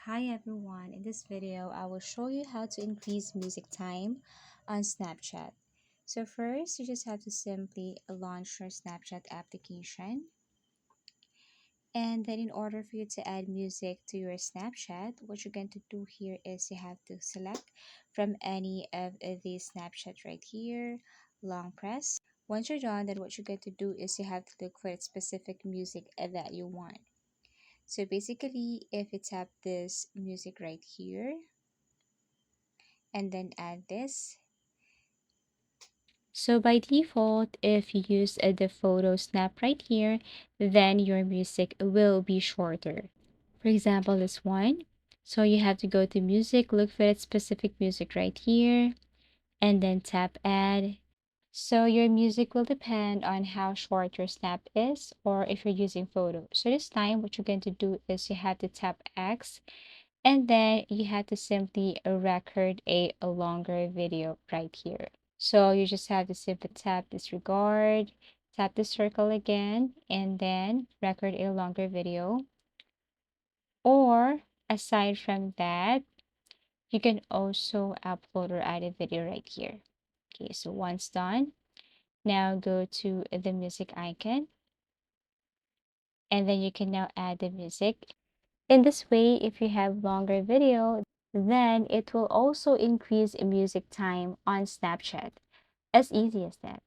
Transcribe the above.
Hi everyone, in this video I will show you how to increase music time on Snapchat. So first you just have to simply launch your Snapchat application, and then in order for you to add music to your Snapchat, what you're going to do here is you have to select from any of these Snapchat right here, long press. Once you're done, then what you're going to do is you have to look for a specific music that you want. So basically, if you tap this music right here and then add this. So by default, if you use the photo snap right here, then your music will be shorter. For example, this one. So you have to go to music, look for that specific music right here, and then tap add. So your music will depend on how short your snap is or if you're using photo. So this time, what you're going to do is you have to tap X, and then you have to simply record a longer video right here. So you just have to simply tap disregard, tap the circle again, and then record a longer video. Or aside from that, you can also upload or add a video right here. Okay, so once done, now go to the music icon, and then you can now add the music. In this way, if you have longer video, then it will also increase music time on Snapchat. As easy as that.